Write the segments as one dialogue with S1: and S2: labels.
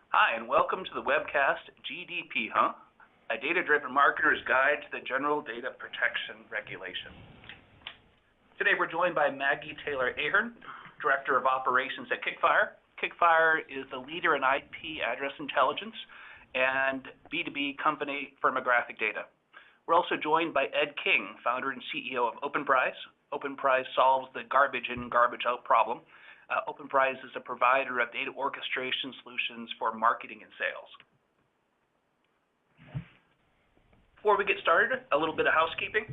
S1: Hi, and welcome to the webcast GDP, a data-driven marketer's guide to the General Data Protection Regulation. Today we're joined by Maggie Taylor-Ahern, Director of Operations at KickFire. KickFire is the leader in IP address intelligence and B2B company firmographic data. We're also joined by Ed King, founder and CEO of Openprise. Openprise solves the garbage in, garbage out problem. Openprise is a provider of data orchestration solutions for marketing and sales. Before we get started, a little bit of housekeeping.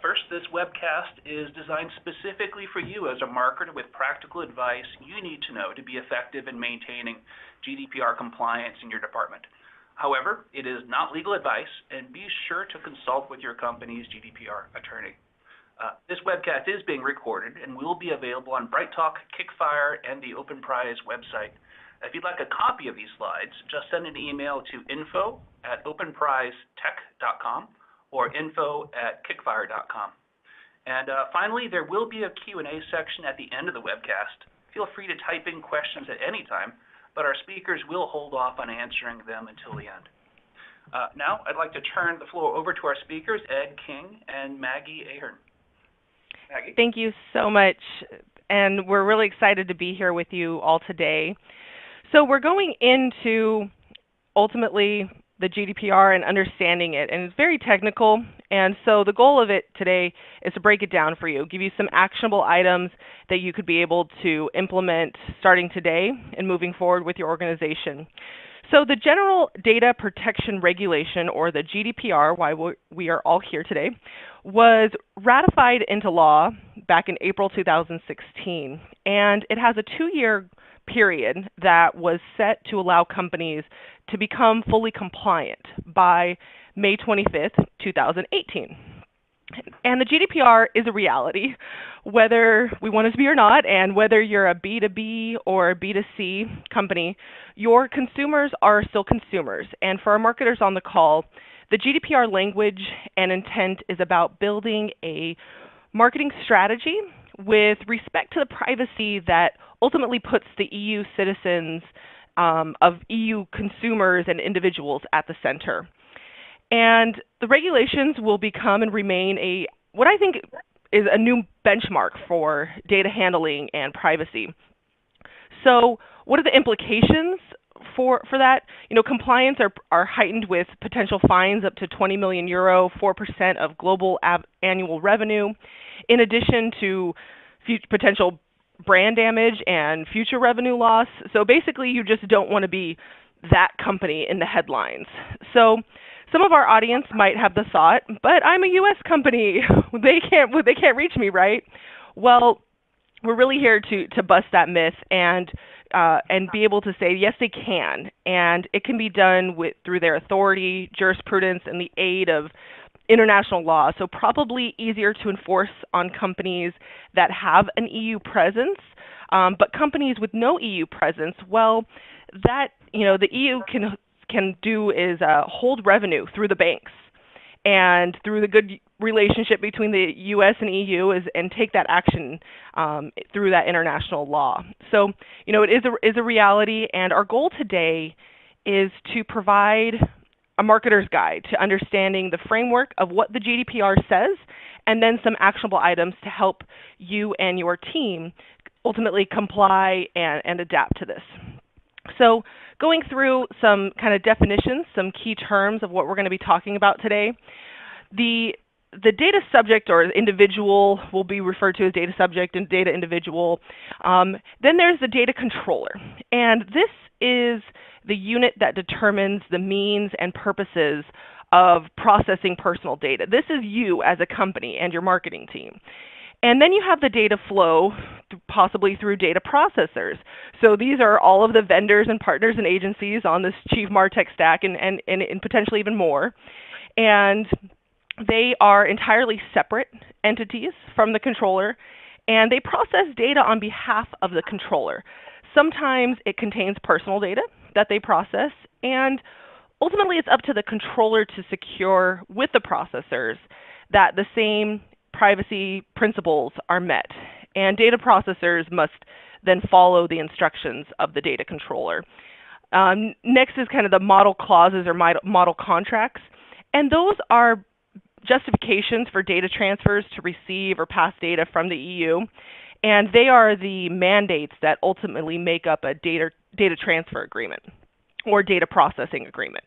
S1: First, this webcast is designed specifically for you as a marketer with practical advice you need to know to be effective in maintaining GDPR compliance in your department. However, it is not legal advice, and be sure to consult with your company's GDPR attorney. This webcast is being recorded and will be available on BrightTalk, KickFire, and the Openprise website. If you'd like a copy of these slides, just send an email to info@openprisetech.com or info@kickfire.com. And finally, there will be a Q&A section at the end of the webcast. Feel free to type in questions at any time, but our speakers will hold off on answering them until the end. Now, I'd like to turn the floor over to our speakers, Ed King and Maggie Ahern. Maggie?
S2: Thank you so much, and we're really excited to be here with you all today. So we're going into ultimately the GDPR and understanding it, and it's very technical, and so the goal of it today is to break it down for you, give you some actionable items that you could be able to implement starting today and moving forward with your organization. So the General Data Protection Regulation, or the GDPR, why we are all here today, was ratified into law back in April 2016, and it has a 2-year period that was set to allow companies to become fully compliant by May 25th, 2018. And the GDPR is a reality, whether we want it to be or not, and whether you're a B2B or a B2C company, your consumers are still consumers. And for our marketers on the call, the GDPR language and intent is about building a marketing strategy with respect to the privacy that ultimately puts the EU citizens of EU consumers and individuals at the center. And the regulations will become and remain what I think is a new benchmark for data handling and privacy. So what are the implications for that? You know, compliance are heightened with potential fines up to 20 million euro, 4% of global annual revenue, in addition to potential brand damage and future revenue loss. So basically, you just don't want to be that company in the headlines. So some of our audience might have the thought, but I'm a U.S. company. They can't reach me, right? Well, we're really here to bust that myth and be able to say, yes, they can. And it can be done through their authority, jurisprudence, and the aid of international law. So probably easier to enforce on companies that have an EU presence, but companies with no EU presence, well, that, the EU can do is hold revenue through the banks and through the good relationship between the U.S. and EU and take that action through that international law. So, it is a reality, and our goal today is to provide a marketer's guide to understanding the framework of what the GDPR says, and then some actionable items to help you and your team ultimately comply and adapt to this. So going through some kind of definitions, some key terms of what we're going to be talking about today. The data subject or individual will be referred to as data subject and data individual. Then there's the data controller. And this is the unit that determines the means and purposes of processing personal data. This is you as a company and your marketing team. And then you have the data flow, possibly through data processors. So these are all of the vendors and partners and agencies on this Chief MarTech stack and potentially even more. And they are entirely separate entities from the controller, and they process data on behalf of the controller. Sometimes it contains personal data that they process, and ultimately it's up to the controller to secure with the processors that the same privacy principles are met. And data processors must then follow the instructions of the data controller. Next is kind of the model clauses or model contracts, and those are justifications for data transfers to receive or pass data from the EU, and they are the mandates that ultimately make up a data transfer agreement or data processing agreement.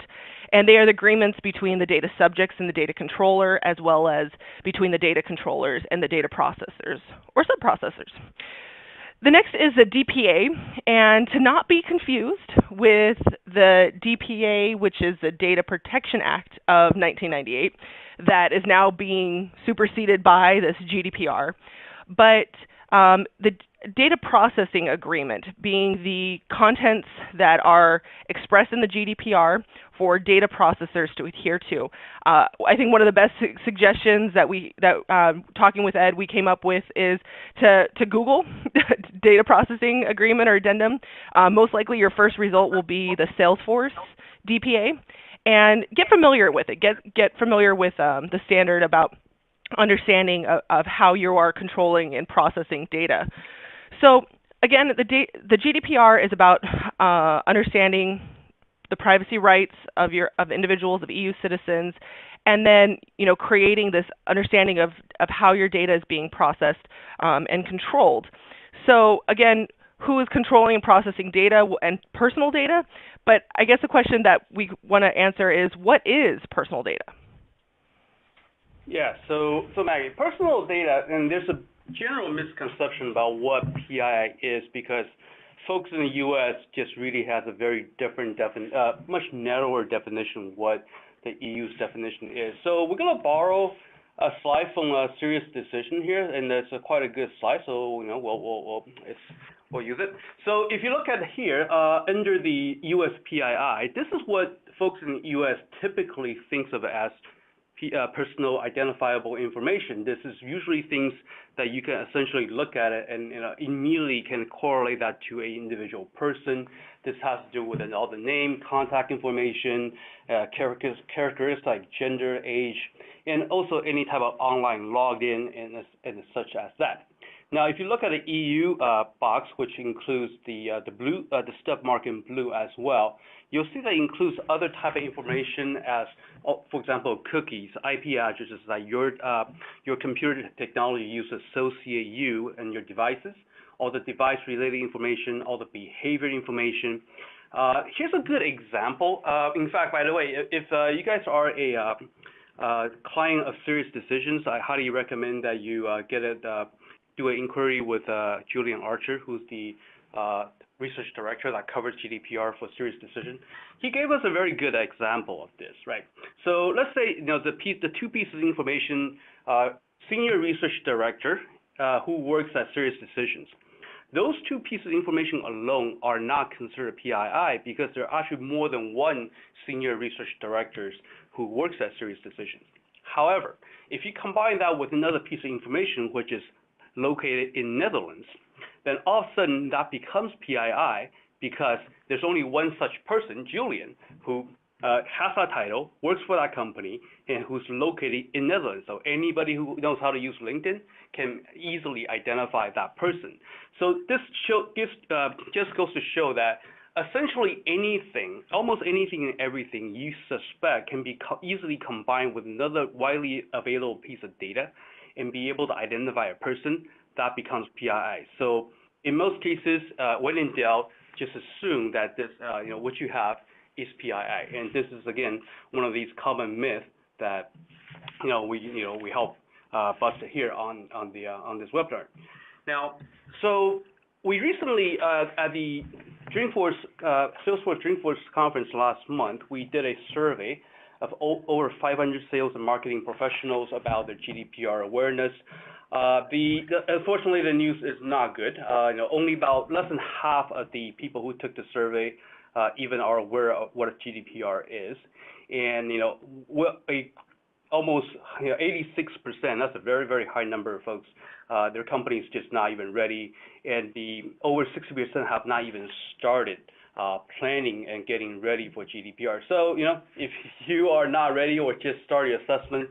S2: And they are the agreements between the data subjects and the data controller, as well as between the data controllers and the data processors or subprocessors. The next is the DPA, and to not be confused with the DPA, which is the Data Protection Act of 1998, that is now being superseded by this GDPR. But the data processing agreement being the contents that are expressed in the GDPR for data processors to adhere to. I think one of the best suggestions that talking with Ed, we came up with is to Google data processing agreement or addendum. Most likely your first result will be the Salesforce DPA, and get familiar with it. Get familiar with the standard about understanding of how you are controlling and processing data. So again, the GDPR is about understanding the privacy rights of individuals, of EU citizens, and then creating this understanding of how your data is being processed and controlled. So again, who is controlling and processing data and personal data? But I guess the question that we want to answer is, what is personal data?
S3: Yeah, so Maggie, personal data, and there's a general misconception about what PII is, because folks in the U.S. just really has a very different much narrower definition of what the EU's definition is. So we're going to borrow a slide from a serious decision here, and it's quite a good slide, so we'll use it. So if you look at here, under the U.S. PII, this is what folks in the U.S. typically thinks of as personal identifiable information. This is usually things that you can essentially look at it and immediately can correlate that to an individual person. This has to do with all the name, contact information, characteristics like gender, age, and also any type of online login and such as that. Now, if you look at the EU box, which includes the step mark in blue as well, you'll see that it includes other type of information as, for example, cookies, IP addresses that your computer technology uses to associate you and your devices, all the device-related information, all the behavior information. Here's a good example. In fact, by the way, if you guys are a client of Serious Decisions, I highly recommend that you do an inquiry with Julian Archer, who's the research director that covers GDPR for Serious Decision. He gave us a very good example of this, right? So let's say the two pieces of information, senior research director who works at Serious Decisions. Those two pieces of information alone are not considered PII because there are actually more than one senior research director who works at Serious Decisions. However, if you combine that with another piece of information, which is located in Netherlands, then all of a sudden that becomes PII because there's only one such person, Julian, who has that title, works for that company, and who's located in Netherlands. So anybody who knows how to use LinkedIn can easily identify that person. So this just goes to show that essentially anything, almost anything and everything you suspect can be easily combined with another widely available piece of data and be able to identify a person. That becomes PII. So in most cases, when in doubt, just assume that this, what you have is PII. And this is again one of these common myths that we help bust here on this webinar. Now, so we recently at the Salesforce Dreamforce conference last month, we did a survey of over 500 sales and marketing professionals about their GDPR awareness. Unfortunately, the news is not good. Only about less than half of the people who took the survey even are aware of what a GDPR is, and almost 86%. That's a very, very high number of folks. Their company is just not even ready, and over 60% have not even started planning and getting ready for GDPR. So if you are not ready or just start your assessment,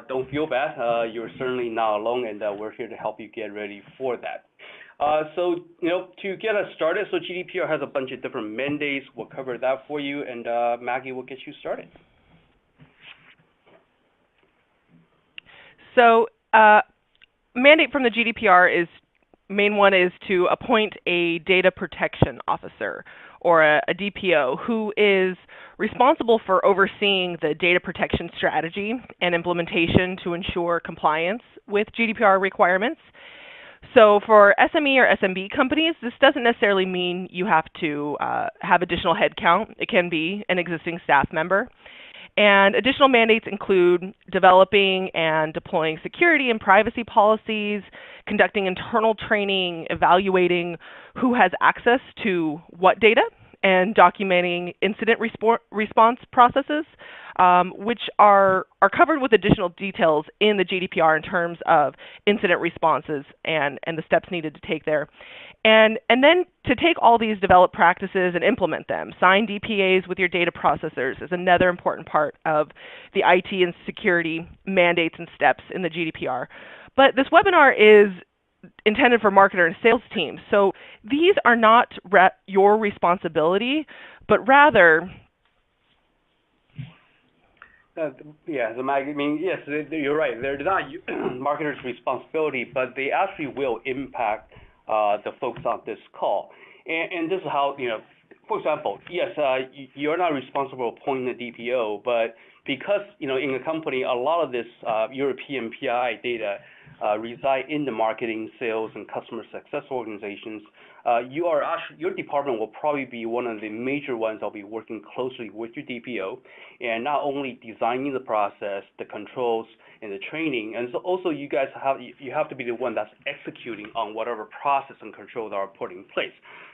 S3: don't feel bad. You're certainly not alone, and we're here to help you get ready for that. So, to get us started, so GDPR has a bunch of different mandates. We'll cover that for you, and Maggie will get you started.
S2: So, mandate from the GDPR main one is to appoint a data protection officer, or a DPO, who is responsible for overseeing the data protection strategy and implementation to ensure compliance with GDPR requirements. So for SME or SMB companies, this doesn't necessarily mean you have to have additional headcount. It can be an existing staff member. And additional mandates include developing and deploying security and privacy policies, conducting internal training, evaluating who has access to what data, and documenting incident response processes, which are covered with additional details in the GDPR in terms of incident responses and the steps needed to take there. And then to take all these developed practices and implement them. Sign DPAs with your data processors is another important part of the IT and security mandates and steps in the GDPR. But this webinar is intended for marketer and sales teams. So these are not your responsibility, but rather...
S3: Yeah, so Maggie, yes, you're right. They're not marketers' responsibility, but they actually will impact the folks on this call. And this is how, for example, yes, you're not responsible for appointing a DPO, but because, in a company, a lot of this European PII data reside in the marketing, sales, and customer success organizations, your department will probably be one of the major ones that'll be working closely with your DPO, and not only designing the process, the controls, and the training, and so also you have to be the one that's executing on whatever process and controls are put in place.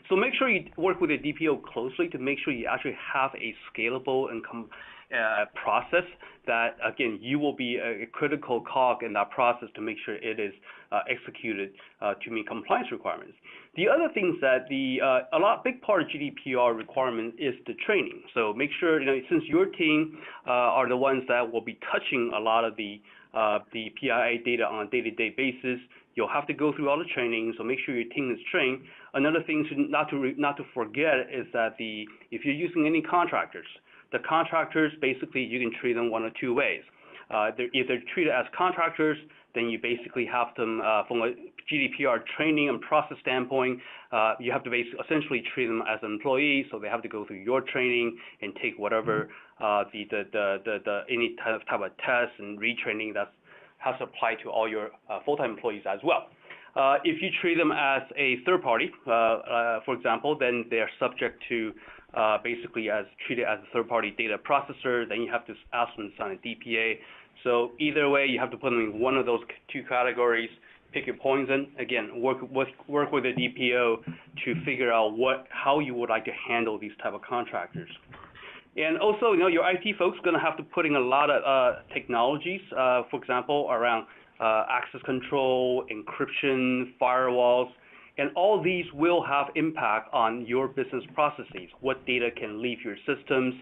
S3: So make sure you work with the DPO closely to make sure you actually have a scalable and process that, again, you will be a critical cog in that process to make sure it is executed to meet compliance requirements. The other things that big part of GDPR requirement is the training. So make sure, since your team are the ones that will be touching a lot of the PII data on a day-to-day basis, you'll have to go through all the training, so make sure your team is trained. Another thing not to forget is that if you're using any contractors, the contractors, basically, you can treat them one of two ways. If they're treated as contractors, then you basically have them, from a GDPR training and process standpoint, you have to essentially treat them as employees, so they have to go through your training and take whatever any type of test and retraining that has to apply to all your full-time employees as well. If you treat them as a third party, for example, then they're subject to basically as treated as a third-party data processor. Then you have to ask them to sign a DPA. So either way, you have to put them in one of those two categories. Pick your poison. Again, work with the DPO to figure out how you would like to handle these type of contractors. And also, your IT folks are going to have to put in a lot of technologies, for example, around access control, encryption, firewalls, and all these will have impact on your business processes. What data can leave your systems,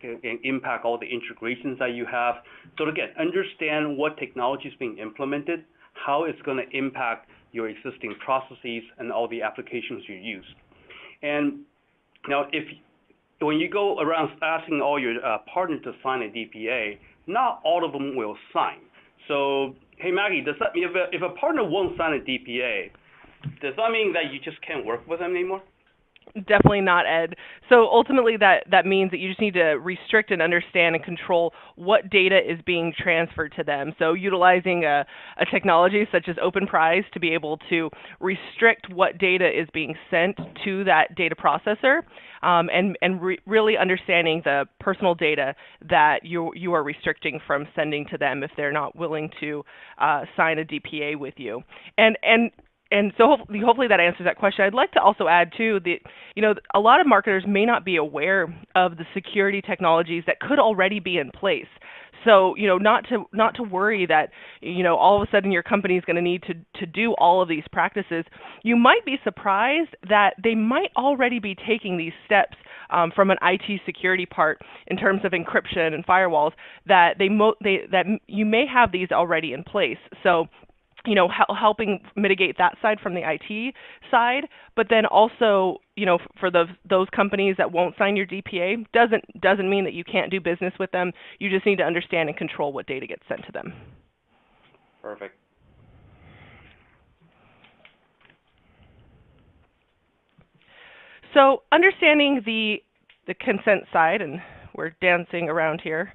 S3: can impact all the integrations that you have. So again, understand what technology is being implemented, how it's going to impact your existing processes and all the applications you use. And now, when you go around asking all your partners to sign a DPA, not all of them will sign. So, hey Maggie, does that mean if a partner won't sign a DPA, does that mean that you just can't work with them anymore?
S2: Definitely not, Ed. So ultimately that means that you just need to restrict and understand and control what data is being transferred to them. So utilizing a technology such as Openprise to be able to restrict what data is being sent to that data processor, and really understanding the personal data that you are restricting from sending to them if they're not willing to sign a DPA with you. And so hopefully that answers that question. I'd like to also add, too, that a lot of marketers may not be aware of the security technologies that could already be in place. So, not to worry that, all of a sudden your company is going to need to do all of these practices. You might be surprised that they might already be taking these steps from an IT security part in terms of encryption and firewalls, that that you may have these already in place. So, helping mitigate that side from the IT side, but then also, for those companies that won't sign your DPA, doesn't mean that you can't do business with them. You just need to understand and control what data gets sent to them.
S3: Perfect.
S2: So understanding the consent side, and we're dancing around here.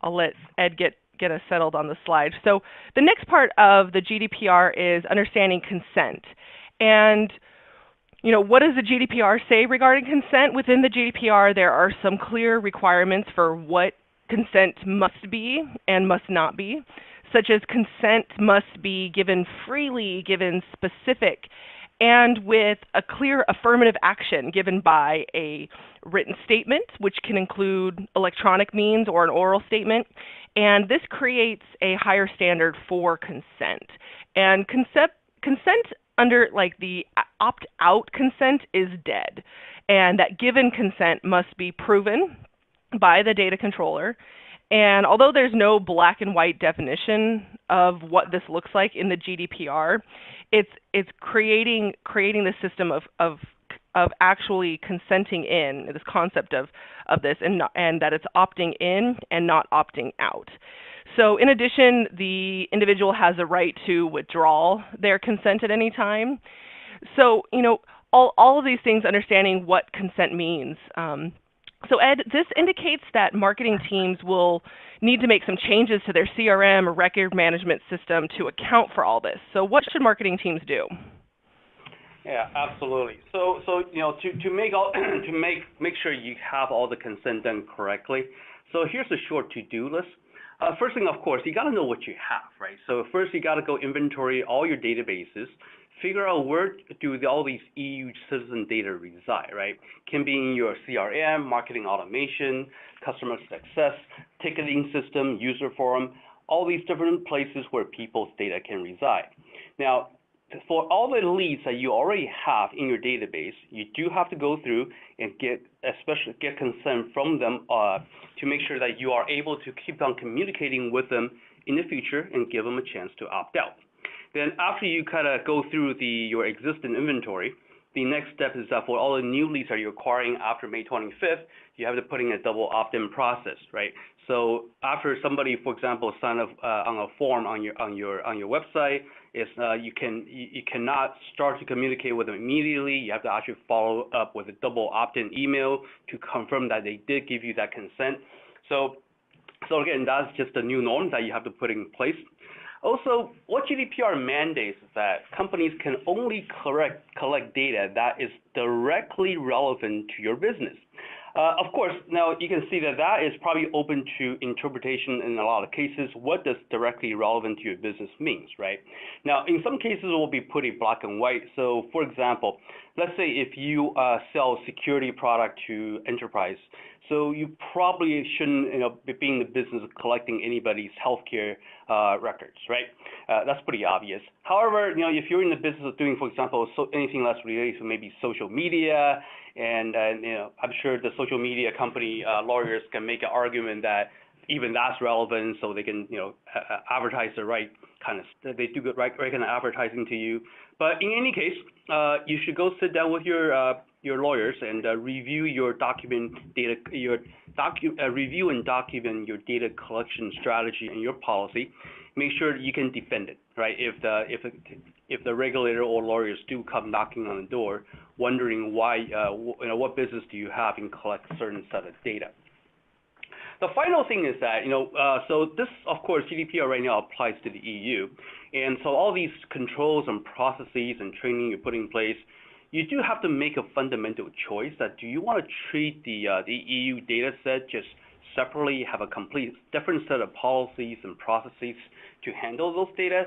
S2: I'll let Ed get us settled on the slide. So the next part of the GDPR is understanding consent. And, what does the GDPR say regarding consent? Within the GDPR, there are some clear requirements for what consent must be and must not be, such as consent must be given freely, given specific, and with a clear affirmative action given by a written statement, which can include electronic means or an oral statement. And this creates a higher standard for consent. And consent under the opt-out consent is dead. And that given consent must be proven by the data controller. And although there's no black and white definition of what this looks like in the GDPR, it's creating the system of actually consenting in, this concept of this, and that it's opting in and not opting out. So in addition, the individual has a right to withdraw their consent at any time. So, all of these things, understanding what consent means. So Ed, this indicates that marketing teams will need to make some changes to their CRM or record management system to account for all this. So what should marketing teams do?
S3: Yeah, absolutely. So to make sure you have all the consent done correctly. So here's a short to-do list. First thing, of course, you got to know what you have, right? So first, you got to go inventory all your databases. Figure out where do all these EU citizen data reside, right? Can be in your CRM, marketing automation, customer success, ticketing system, user forum, all these different places where people's data can reside. Now, for all the leads that you already have in your database, you do have to go through and get consent from them to make sure that you are able to keep on communicating with them in the future and give them a chance to opt out. Then after you kind of go through your existing inventory, the next step is that for all the new leads that you're acquiring after May 25th, you have to put in a double opt-in process, right? So after somebody, for example, sign up on a form on your website, you cannot start to communicate with them immediately. You have to actually follow up with a double opt-in email to confirm that they did give you that consent. So again, that's just a new norm that you have to put in place. Also, what GDPR mandates is that companies can only collect data that is directly relevant to your business. Of course, now you can see that is probably open to interpretation in a lot of cases. What does directly relevant to your business means, right? Now, in some cases, it will be pretty black and white. So, for example, let's say if you sell security product to enterprise, so you probably shouldn't be in the business of collecting anybody's healthcare records, right? That's pretty obvious. However, if you're in the business of doing, for example, anything that's related to maybe social media, and I'm sure the social media company lawyers can make an argument that even that's relevant, so they can advertise the right kind of, they do the right kind of advertising to you. But in any case, you should go sit down with your lawyers and review your review and document your data collection strategy and your policy. Make sure you can defend it, right? If the regulator or lawyers do come knocking on the door, wondering why, what business do you have in collect a certain set of data. The final thing is that, so this, of course, GDPR right now applies to the EU. And so all these controls and processes and training you put in place, you do have to make a fundamental choice that do you want to treat the EU data set just separately, have a complete different set of policies and processes to handle those data,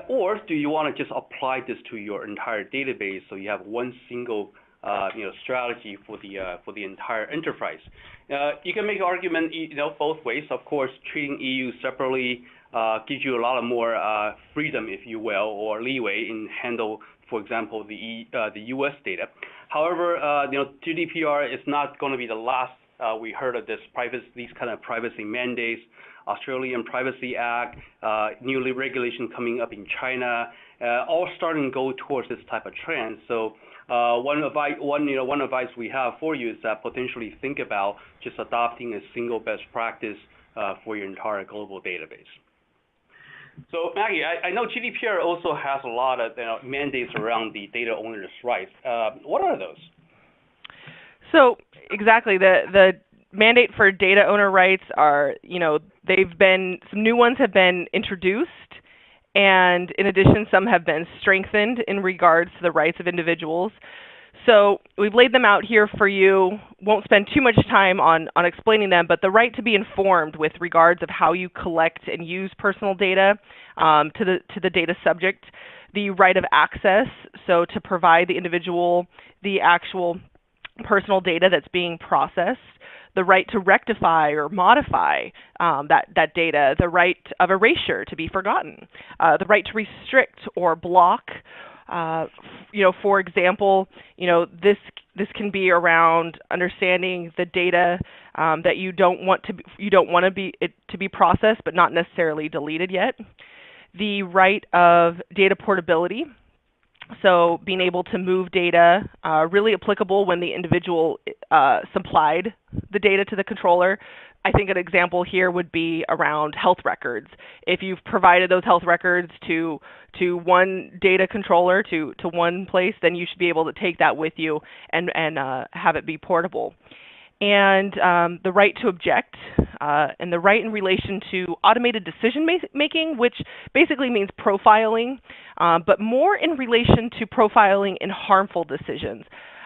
S3: or do you want to just apply this to your entire database so you have one single strategy for the entire enterprise? You can make an argument, both ways. Of course, treating EU separately gives you a lot of more freedom, if you will, or leeway in handle, for example, the U.S. data. However, GDPR is not going to be the last we heard of these kind of privacy mandates, Australian Privacy Act, new regulation coming up in China, all starting to go towards this type of trend. So one advice we have for you is that potentially think about just adopting a single best practice for your entire global database. So Maggie, I know GDPR also has a lot of mandates around the data owner's rights. What are those?
S2: So exactly, the mandate for data owner rights are, some new ones have been introduced, and in addition, some have been strengthened in regards to the rights of individuals. So we've laid them out here for you. Won't spend too much time on explaining them, but the right to be informed with regards of how you collect and use personal data to the data subject, the right of access, so to provide the individual the actual personal data that's being processed, the right to rectify or modify that data, the right of erasure to be forgotten, the right to restrict or block. For example, this can be around understanding the data that you don't want to be processed, but not necessarily deleted yet. The right of data portability. So being able to move data, really applicable when the individual supplied the data to the controller. I think an example here would be around health records. If you've provided those health records to one data controller, to one place, then you should be able to take that with you and have it be portable. And the right to object, and the right in relation to automated decision making, which basically means profiling, but more in relation to profiling in harmful decisions.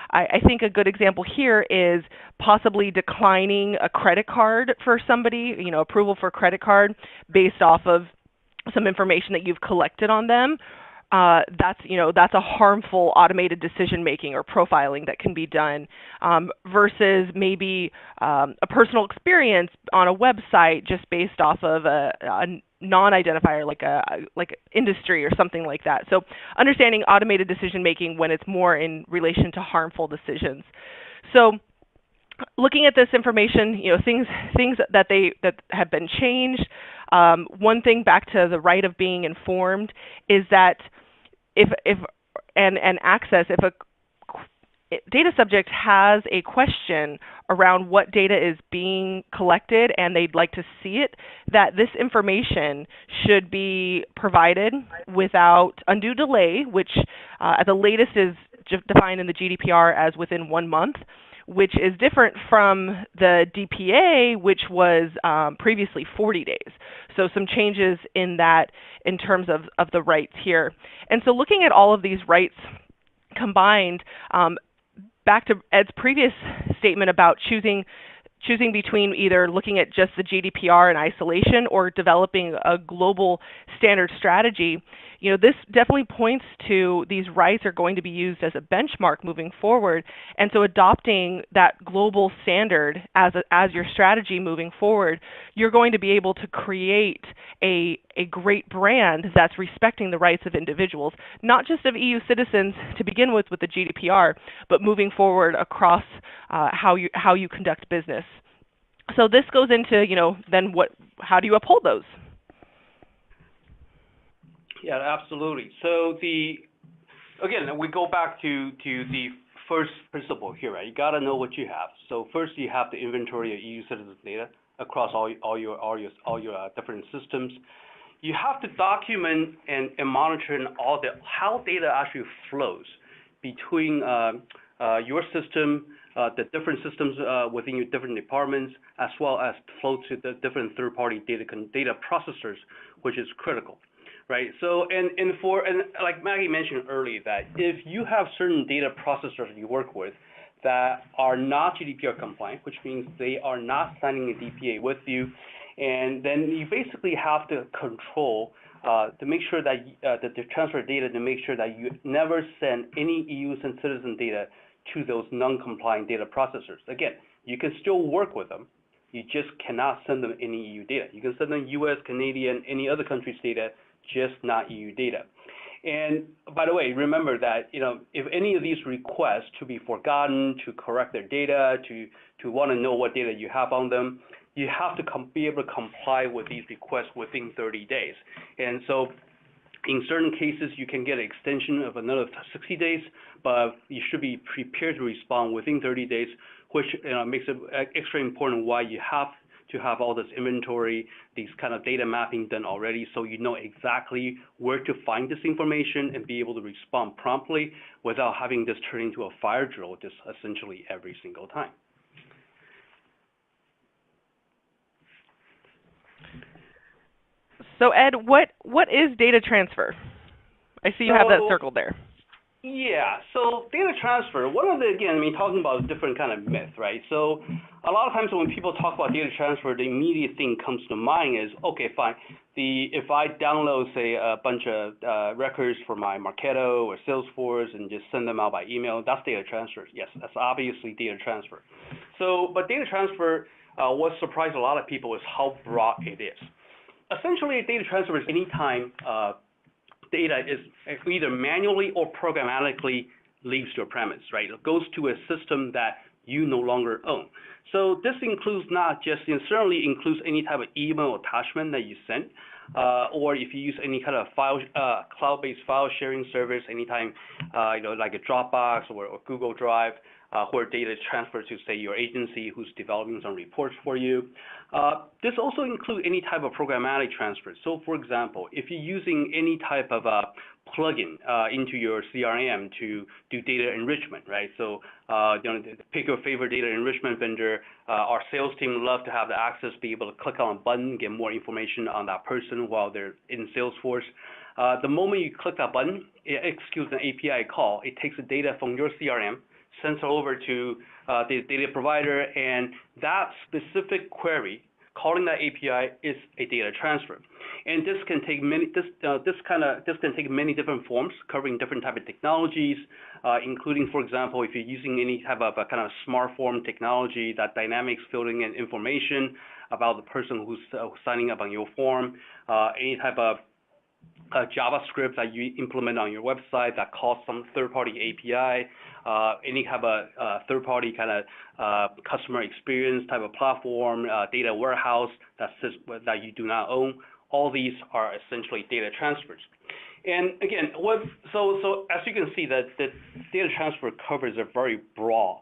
S2: I think a good example here is possibly declining a credit card for somebody, approval for a credit card based off of some information that you've collected on them. That's a harmful automated decision making or profiling that can be done versus maybe a personal experience on a website just based off of a non-identifier like industry or something like that. So understanding automated decision making when it's more in relation to harmful decisions. So looking at this information, things that have been changed. One thing back to the right of being informed is that if a data subject has a question around what data is being collected and they'd like to see it, that this information should be provided without undue delay, which at the latest is defined in the GDPR as within 1 month, which is different from the DPA, which was previously 40 days. So some changes in that in terms of the rights here. And so looking at all of these rights combined, back to Ed's previous statement about choosing between either looking at just the GDPR in isolation or developing a global standard strategy, this definitely points to these rights are going to be used as a benchmark moving forward. And so adopting that global standard as your strategy moving forward, you're going to be able to create a great brand that's respecting the rights of individuals, not just of EU citizens to begin with the GDPR, but moving forward across how you conduct business. So this goes into, then how do you uphold those?
S3: Yeah, absolutely. So again, we go back to the first principle here, right? You got to know what you have. So first, you have the inventory of EU citizens data across all your different systems. You have to document and monitor how data actually flows between your system, the different systems within your different departments, as well as flow to the different third-party data processors, which is critical. Right. So, and like Maggie mentioned earlier, that if you have certain data processors you work with that are not GDPR compliant, which means they are not signing a DPA with you, and then you basically have to control to make sure that the transfer data to make sure that you never send any EU citizen data to those non-compliant data processors. Again, you can still work with them. You just cannot send them any EU data. You can send them US, Canadian, any other country's data, just not EU data. And by the way, remember that if any of these requests to be forgotten, to correct their data, to want to know what data you have on them, you have to be able to comply with these requests within 30 days. And so in certain cases, you can get an extension of another 60 days, but you should be prepared to respond within 30 days, which makes it extra important why you have to have all this inventory, these kind of data mapping done already, so you know exactly where to find this information and be able to respond promptly without having this turn into a fire drill just essentially every single time.
S2: So Ed, what is data transfer? I see you have that circled there.
S3: Yeah, so data transfer, talking about different kind of myth, right? So a lot of times when people talk about data transfer, the immediate thing comes to mind is, okay, fine, if I download, say, a bunch of records for my Marketo or Salesforce and just send them out by email, that's data transfer. Yes, that's obviously data transfer. So, but data transfer, what surprised a lot of people is how broad it is. Essentially, data transfer is any time data is either manually or programmatically leaves your premise, right? It goes to a system that you no longer own. So this includes not just, certainly includes any type of email attachment that you send, or if you use any kind of cloud-based file sharing service, anytime, like a Dropbox or Google Drive, where data is transferred to, say, your agency who's developing some reports for you. This also includes any type of programmatic transfer. So, for example, if you're using any type of plugin into your CRM to do data enrichment, right? So, pick your favorite data enrichment vendor. Our sales team love to have the access, be able to click on a button, get more information on that person while they're in Salesforce. The moment you click that button, it executes an API call. It takes the data from your CRM, sends it over to the data provider, and that specific query calling that API is a data transfer. And this can take many different forms, covering different type of technologies, including, for example, if you're using any type of a kind of smart form technology, that dynamics filling in information about the person who's signing up on your form, any type of JavaScript that you implement on your website that calls some third-party API, any type of third-party kind of customer experience type of platform, data warehouse that you do not own. All these are essentially data transfers. And again, so as you can see, that the data transfer covers a very broad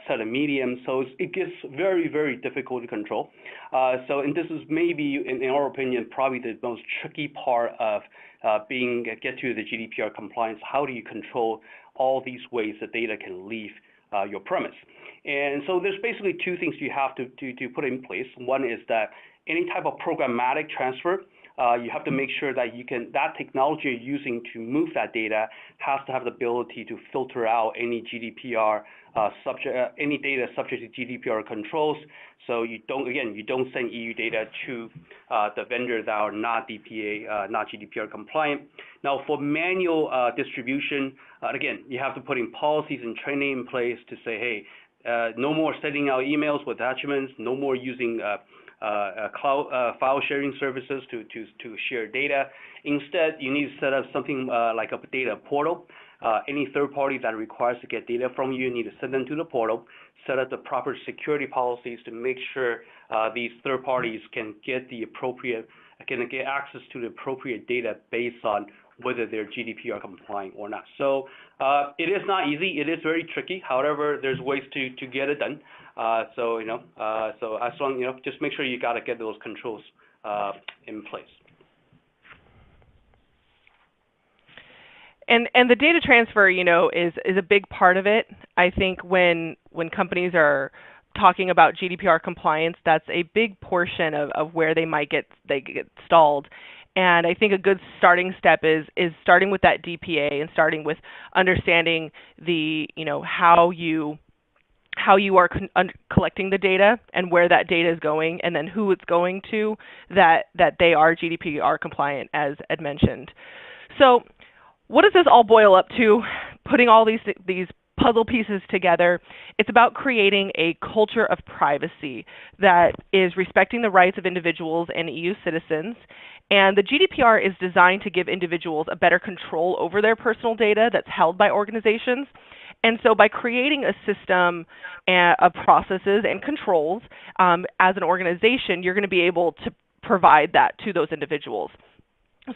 S3: set of mediums, so it gets very, very difficult to control. And this is maybe, in our opinion, probably the most tricky part of get to the GDPR compliance. How do you control all these ways that data can leave your premise? And so there's basically two things you have to put in place. One is that any type of programmatic transfer, you have to make sure that that technology you're using to move that data has to have the ability to filter out any GDPR any data subject to GDPR controls. So you don't send EU data to the vendor that are not GDPR compliant. Now for manual distribution, again, you have to put in policies and training in place to say, hey, no more sending out emails with attachments, no more using cloud file sharing services to share data. Instead, you need to set up something like a data portal. Any third party that requires to get data from you need to send them to the portal, set up the proper security policies to make sure these third parties can get access to the appropriate data based on whether they're GDPR compliant or not. So it is not easy. It is very tricky. However, there's ways to get it done. So as long just make sure you got to get those controls in place.
S2: And the data transfer, is a big part of it. I think when companies are talking about GDPR compliance, that's a big portion of where they get stalled. And I think a good starting step is starting with that DPA and starting with understanding the how you are collecting the data and where that data is going, and then who it's going to, that they are GDPR compliant, as Ed mentioned. So what does this all boil up to? Putting all these puzzle pieces together. It's about creating a culture of privacy that is respecting the rights of individuals and EU citizens. And the GDPR is designed to give individuals a better control over their personal data that's held by organizations. And so by creating a system of processes and controls as an organization, you're going to be able to provide that to those individuals.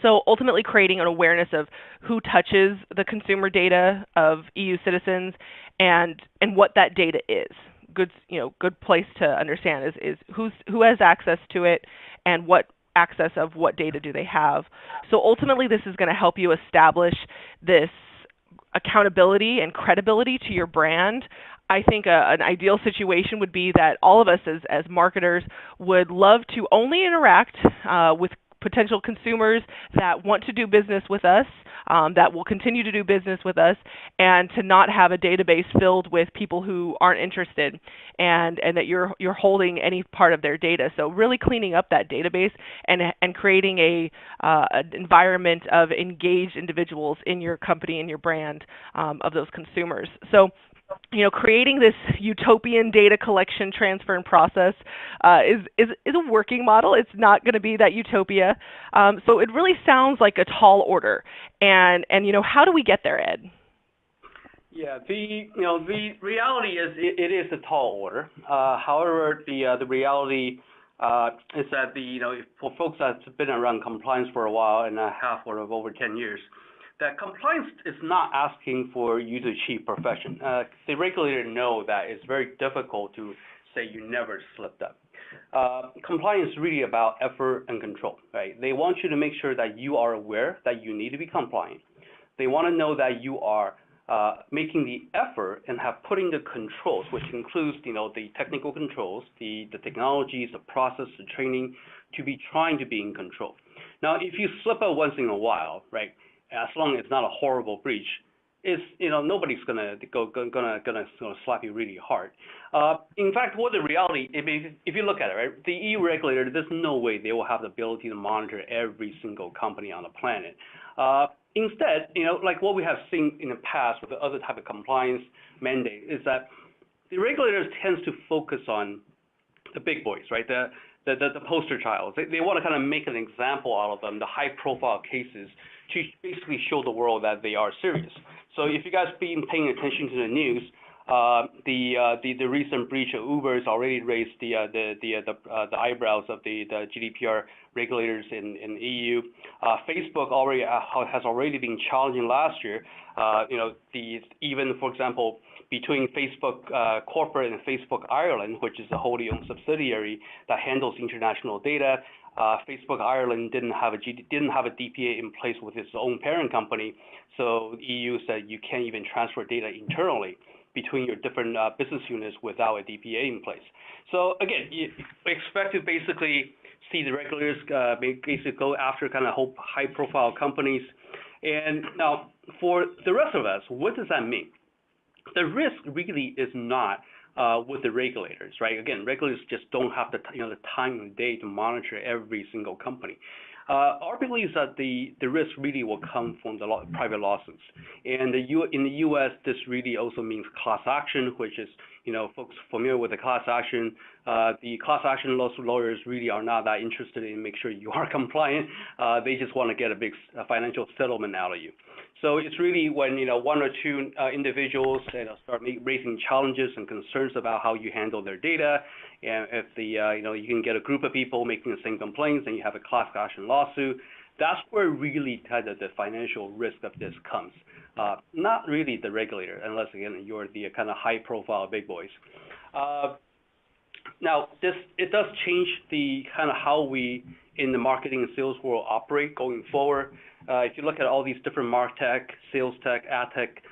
S2: So ultimately creating an awareness of who touches the consumer data of EU citizens and what that data is. Good place to understand is who has access to it and what access of what data do they have. So ultimately this is going to help you establish this accountability and credibility to your brand. I think an ideal situation would be that all of us as marketers would love to only interact with potential consumers that want to do business with us, that will continue to do business with us, and to not have a database filled with people who aren't interested, and that you're holding any part of their data. So really cleaning up that database and creating an environment of engaged individuals in your company and your brand of those consumers. So creating this utopian data collection, transfer, and process is a working model. It's not going to be that utopia. So it really sounds like a tall order. And how do we get there, Ed?
S3: Yeah, the reality is it is a tall order. However, the reality is that for folks that's been around compliance for a while and have for over 10 years, that compliance is not asking for you to achieve perfection. The regulator know that it's very difficult to say you never slipped up. Compliance is really about effort and control, right? They want you to make sure that you are aware that you need to be compliant. They want to know that you are making the effort and have put in the controls, which includes the technical controls, the technologies, the process, the training, to be trying to be in control. Now, if you slip up once in a while, right? As long as it's not a horrible breach, nobody's gonna slap you really hard. In fact, what the reality, if you look at it, right, the EU regulator, there's no way they will have the ability to monitor every single company on the planet. Instead, like what we have seen in the past with the other type of compliance mandate, is that the regulators tends to focus on the big boys, right? The poster child. They want to kind of make an example out of them, the high-profile cases, to basically show the world that they are serious. So if you guys been paying attention to the news, the recent breach of Uber has already raised the eyebrows of the GDPR regulators in EU. Facebook has already been challenging last year. Even for example, between Facebook corporate and Facebook Ireland, which is a wholly owned subsidiary that handles international data, Facebook Ireland didn't have a DPA in place with its own parent company, so the EU said you can't even transfer data internally between your different business units without a DPA in place. So again, you expect to basically see the regulators basically go after kind of high-profile companies. And now, for the rest of us, what does that mean? The risk really is not with the regulators, right? Again, regulators just don't have the time and day to monitor every single company. Our belief is that the risk really will come from the private lawsuits. And in the U.S., this really also means class action, which is, folks familiar with the class action. The class action lawsuit lawyers really are not that interested in make sure you are compliant. They just want to get a big financial settlement out of you. So it's really when one or two individuals start raising challenges and concerns about how you handle their data, and if you can get a group of people making the same complaints and you have a class action lawsuit, that's where really kind of the financial risk of this comes. Not really the regulator, unless again you're the kind of high-profile big boys. Now, it does change the kind of how we in the marketing and sales world operate going forward. If you look at all these different MarTech, sales tech, ad tech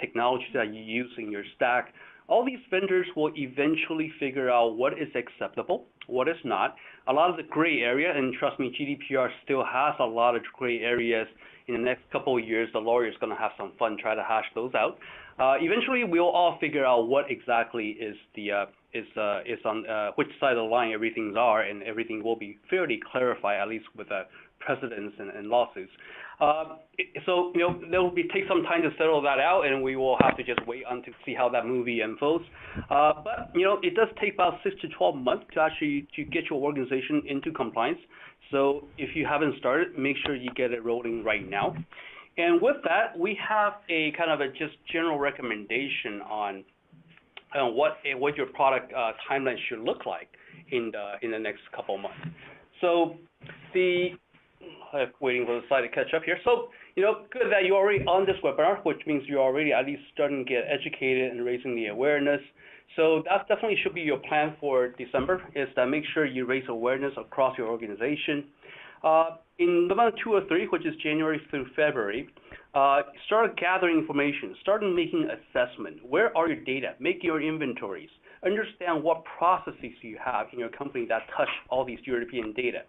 S3: technologies that you use in your stack, all these vendors will eventually figure out what is acceptable, what is not. A lot of the gray area, and trust me, GDPR still has a lot of gray areas. In the next couple of years, the lawyer is going to have some fun trying to hash those out. Eventually, we'll all figure out what exactly is on which side of the line everything's are, and everything will be fairly clarified, at least with a precedents and lawsuits. So there will take some time to settle that out, and we will have to just wait to see how that movie unfolds. But it does take about 6 to 12 months to get your organization into compliance. So if you haven't started, make sure you get it rolling right now. And with that, we have a kind of a just general recommendation on what your product timeline should look like in the next couple of months. So waiting for the slide to catch up here. So good that you're already on this webinar, which means you're already at least starting to get educated and raising the awareness. So that definitely should be your plan for December, is that make sure you raise awareness across your organization. In the month 2 or 3, which is January through February, start gathering information, start making assessment. Where are your data? Make your inventories. Understand what processes you have in your company that touch all these European data,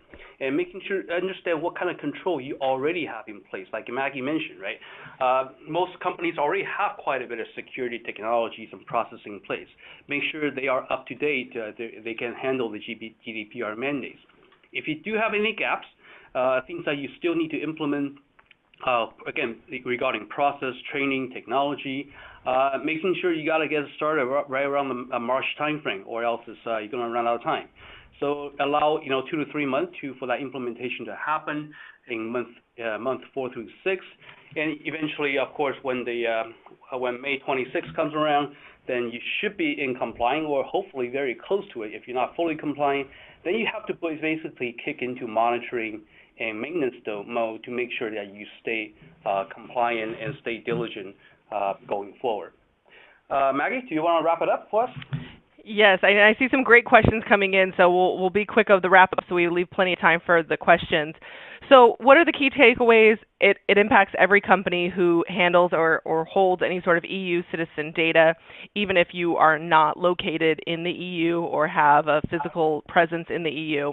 S3: and making sure understand what kind of control you already have in place. Like Maggie mentioned, right? Most companies already have quite a bit of security technologies and processing in place. Make sure they are up to date. They can handle the GDPR mandates. If you do have any gaps, things that you still need to implement, again, regarding process, training, technology, making sure you got to get started right around the March timeframe, or else you're going to run out of time. So allow 2 to 3 months for that implementation to happen in month 4 through 6, and eventually, of course, when May 26 comes around, then you should be in compliance, or hopefully very close to it. If you're not fully compliant, then you have to basically kick into monitoring and maintenance mode to make sure that you stay compliant and stay diligent going forward. Maggie, do you want to wrap it up for us?
S2: Yes, I see some great questions coming in, so we'll be quick of the wrap-up so we leave plenty of time for the questions. So what are the key takeaways? It impacts every company who handles or holds any sort of EU citizen data, even if you are not located in the EU or have a physical presence in the EU.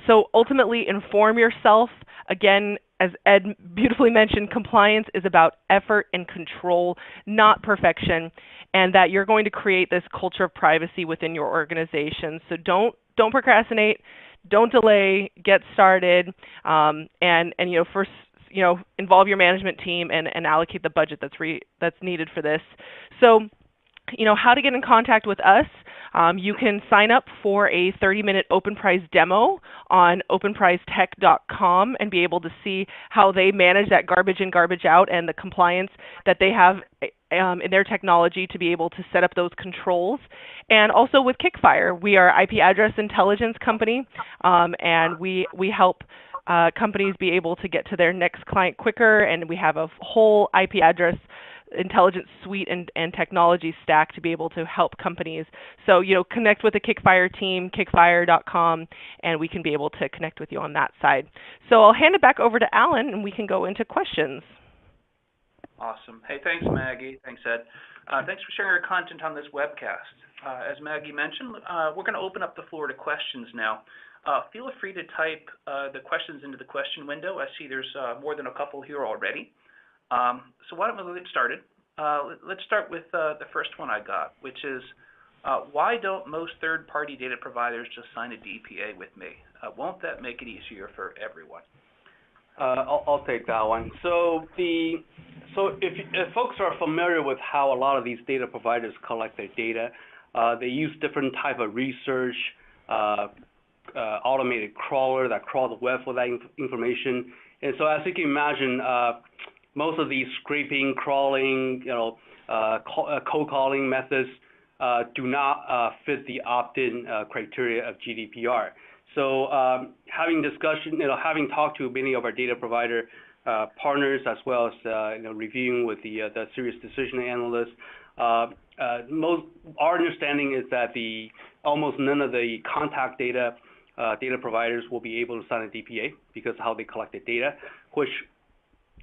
S2: So ultimately, inform yourself. Again, as Ed beautifully mentioned, compliance is about effort and control, not perfection, and that you're going to create this culture of privacy within your organization. So don't procrastinate, don't delay, get started, and first involve your management team and allocate the budget that's needed for this. So how to get in contact with us. You can sign up for a 30-minute Openprise demo on openprisetech.com and be able to see how they manage that garbage in, garbage out, and the compliance that they have in their technology to be able to set up those controls. And also with KickFire, we are IP address intelligence company, and we help companies be able to get to their next client quicker, and we have a whole IP address intelligence suite and technology stack to be able to help companies. So, connect with the KickFire team, kickfire.com, and we can be able to connect with you on that side. So I'll hand it back over to Alan, and we can go into questions.
S1: Awesome. Hey, thanks, Maggie. Thanks, Ed. Thanks for sharing your content on this webcast. As Maggie mentioned, we're going to open up the floor to questions now. Feel free to type the questions into the question window. I see there's more than a couple here already. So why don't we get started? Let's start with the first one I got, which is, why don't most third-party data providers just sign a DPA with me? Won't that make it easier for everyone?
S3: I'll take that one. So if folks are familiar with how a lot of these data providers collect their data, they use different type of research, automated crawler that crawl the web for that information. And so as you can imagine, most of these scraping, crawling, cold calling methods do not fit the opt-in criteria of GDPR. So having discussion, having talked to many of our data provider partners, as well as reviewing with the serious decision analysts, our understanding is that almost none of the contact data providers will be able to sign a DPA because of how they collect the data, which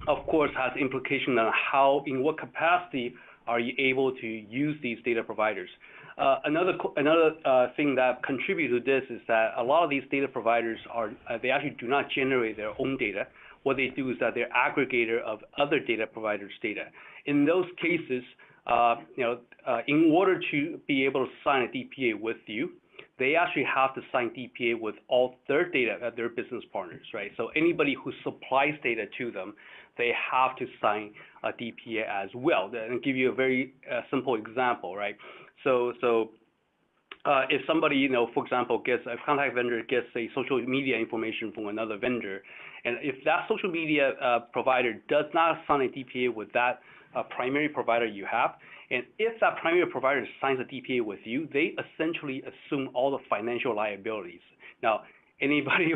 S3: of course has implication on in what capacity are you able to use these data providers. Another thing that contributes to this is that a lot of these data providers they actually do not generate their own data. What they do is that they're aggregator of other data providers' data. In those cases, in order to be able to sign a DPA with you, they actually have to sign DPA with all their their business partners, right? So anybody who supplies data to them, they have to sign a DPA as well. And give you a very simple example, right? So if somebody, for example, gets a contact vendor gets a social media information from another vendor, and if that social media provider does not sign a DPA with that primary provider you have, and if that primary provider signs a DPA with you, they essentially assume all the financial liabilities. Now, anybody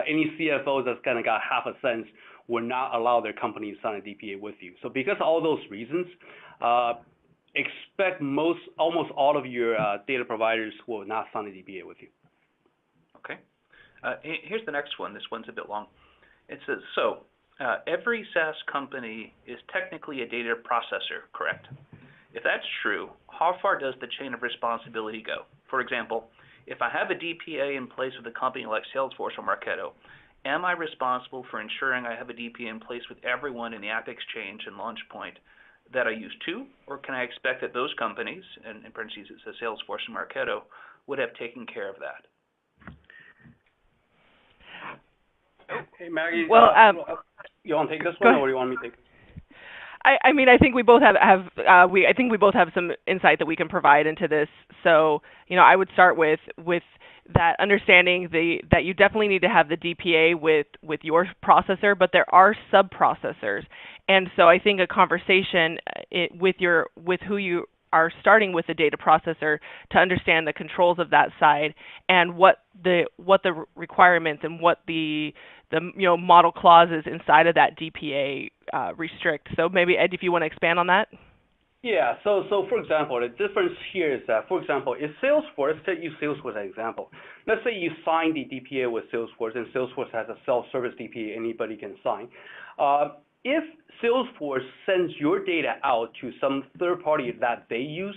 S3: any CFO that's kind of got half a sense will not allow their company to sign a DPA with you. So because of all those reasons, expect almost all of your data providers will not sign a DPA with you.
S1: Okay. Here's the next one. This one's a bit long. It says, every SaaS company is technically a data processor, correct? If that's true, how far does the chain of responsibility go? For example, if I have a DPA in place with a company like Salesforce or Marketo, am I responsible for ensuring I have a DPA in place with everyone in the App Exchange and LaunchPoint that I use too? Or can I expect that those companies, and in parentheses it says Salesforce and Marketo, would have taken care of that?
S3: Hey, Maggie,
S2: well,
S3: you want to take this one, or do you want me to take it?
S2: I mean, I think we both I think we both have some insight that we can provide into this. So, I would start with that understanding that you definitely need to have the DPA with your processor, but there are sub-processors. And so I think a conversation with who you are starting with the data processor to understand the controls of that side and what the requirements and what the model clauses inside of that DPA restrict. So maybe Ed, if you want to expand on that.
S3: Yeah. So for example, the difference here is that, for example, if Salesforce, let's use Salesforce as an example. Let's say you sign the DPA with Salesforce, and Salesforce has a self-service DPA anybody can sign. If Salesforce sends your data out to some third party that they use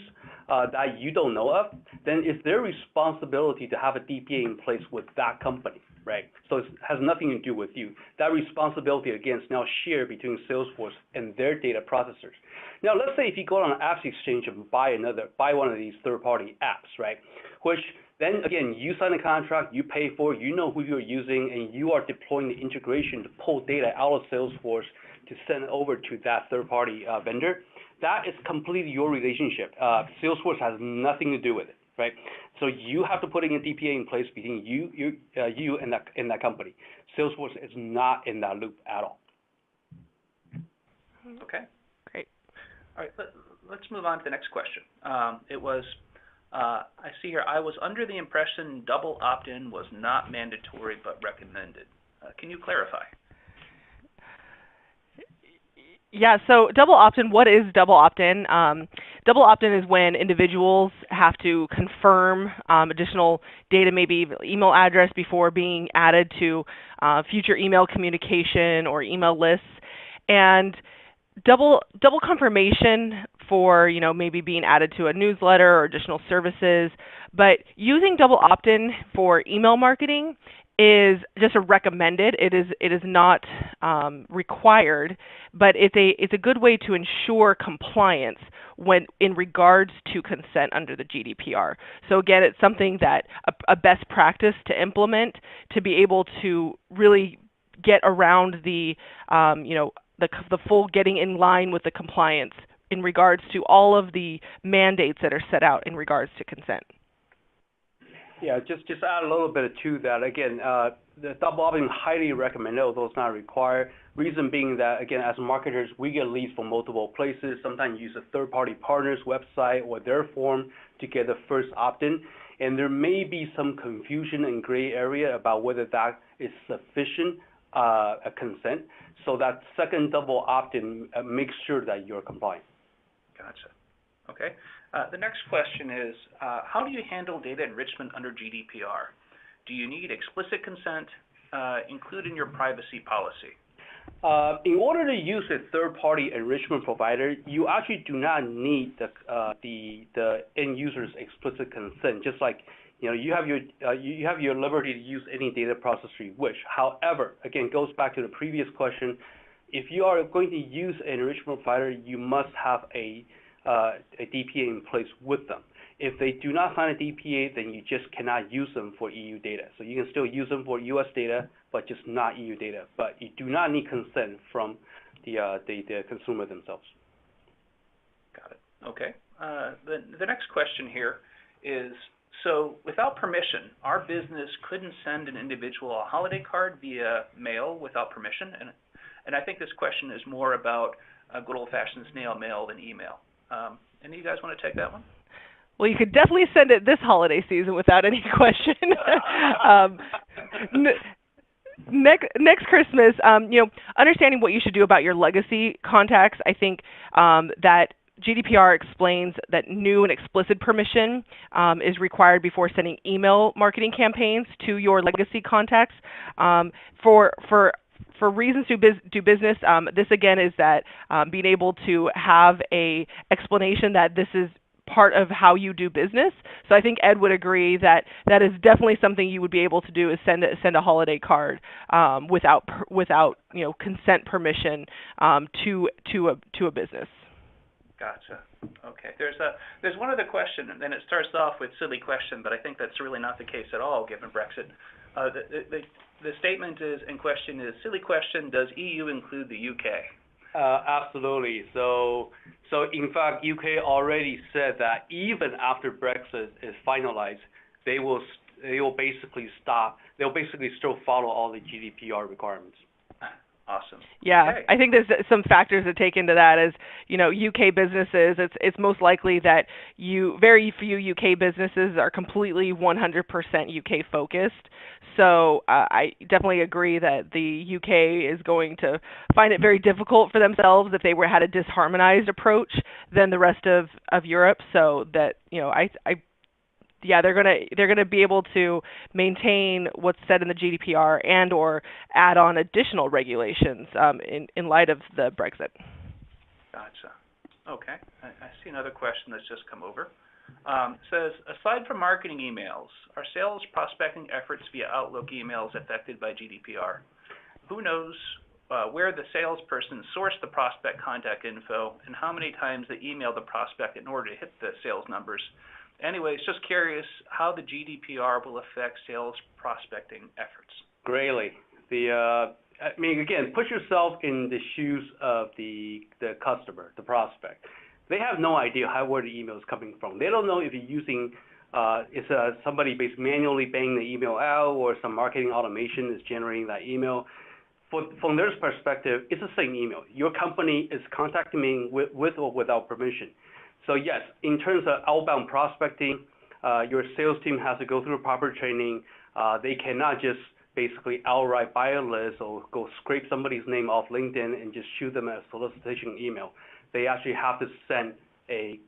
S3: that you don't know of, then it's their responsibility to have a DPA in place with that company, right? So it has nothing to do with you. That responsibility, again, is now shared between Salesforce and their data processors. Now, let's say if you go on an apps exchange and buy one of these third-party apps, right? Which then, again, you sign a contract, you pay for it, you know who you're using, and you are deploying the integration to pull data out of Salesforce to send over to that third-party vendor. That is completely your relationship. Salesforce has nothing to do with it, right? So you have to put in a DPA in place between you and that company. Salesforce is not in that loop at all.
S1: Okay.
S2: Great.
S1: All right. Let's move on to the next question. It was, I see here, I was under the impression double opt-in was not mandatory but recommended. Can you clarify?
S2: Yeah, so double opt-in, what is double opt-in? Double opt-in is when individuals have to confirm additional data, maybe email address, before being added to future email communication or email lists. And double confirmation for, maybe being added to a newsletter or additional services. But using double opt-in for email marketing is just a recommended. It is not required, but it's a good way to ensure compliance when in regards to consent under the GDPR. So again, it's something that a best practice to implement to be able to really get around the full getting in line with the compliance in regards to all of the mandates that are set out in regards to consent.
S3: Yeah, just add a little bit to that. Again, the double opt-in highly recommended, although it's not required. Reason being that, again, as marketers, we get leads from multiple places. Sometimes use a third-party partner's website or their form to get the first opt-in. And there may be some confusion and gray area about whether that is sufficient consent. So that second double opt-in makes sure that you're compliant.
S1: Gotcha. Okay. The next question is, how do you handle data enrichment under GDPR? Do you need explicit consent included in your privacy policy?
S3: In order to use a third-party enrichment provider, you actually do not need the end user's explicit consent. Just like you have your liberty to use any data processor you wish. However, again, it goes back to the previous question. If you are going to use an enrichment provider, you must have a a DPA in place with them. If they do not sign a DPA, then you just cannot use them for EU data. So you can still use them for US data, but just not EU data. But you do not need consent from the consumer themselves.
S1: Got it. Okay. The next question here is, so without permission, our business couldn't send an individual a holiday card via mail without permission? And I think this question is more about good old-fashioned snail mail than email. Any of you guys want to take that one?
S2: Well, you could definitely send it this holiday season without any question. Next Christmas, understanding what you should do about your legacy contacts, I think that GDPR explains that new and explicit permission is required before sending email marketing campaigns to your legacy contacts. For reasons to do business, this again is that being able to have a explanation that this is part of how you do business. So I think Ed would agree that that is definitely something you would be able to do, is send a holiday card without consent permission to a business.
S1: Gotcha. Okay. There's one other question, and then it starts off with silly question, but I think that's really not the case at all given Brexit. The statement in question is, silly question, does EU include the UK?
S3: Absolutely. So in fact, UK already said that even after Brexit is finalized, they will basically stop. They'll basically still follow all the GDPR requirements.
S1: Awesome.
S2: Yeah,
S1: okay.
S2: I think there's some factors that take into that. As UK businesses, it's most likely that very few UK businesses are completely 100% UK focused. So I definitely agree that the UK is going to find it very difficult for themselves if they had a disharmonized approach than the rest of Europe. So that they're gonna be able to maintain what's said in the GDPR and or add on additional regulations in light of the Brexit.
S1: Gotcha. Okay. I see another question that's just come over. It says, aside from marketing emails, are sales prospecting efforts via Outlook emails affected by GDPR? Who knows where the salesperson sourced the prospect contact info and how many times they emailed the prospect in order to hit the sales numbers? Anyways, just curious how the GDPR will affect sales prospecting efforts.
S3: Greatly. Again, put yourself in the shoes of the customer, the prospect. They have no idea where the email is coming from. They don't know if you're using somebody basically manually banging the email out, or some marketing automation is generating that email. From their perspective, it's the same email. Your company is contacting me with or without permission. So yes, in terms of outbound prospecting, your sales team has to go through proper training. They cannot just basically outright buy a list or go scrape somebody's name off LinkedIn and just shoot them a solicitation email. They actually have to send a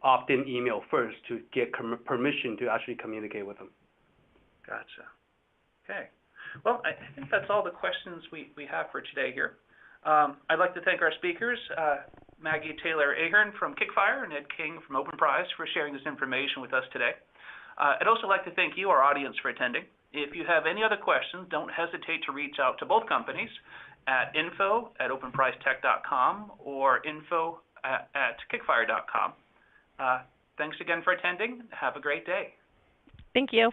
S3: opt-in email first to get permission to actually communicate with them.
S1: Gotcha. Okay. Well, I think that's all the questions we have for today here. I'd like to thank our speakers, Maggie Taylor Ahern from KickFire and Ed King from Openprise, for sharing this information with us today. I'd also like to thank you, our audience, for attending. If you have any other questions, don't hesitate to reach out to both companies at info@openprisetech.com or info@kickfire.com. Thanks again for attending. Have a great day.
S2: Thank you.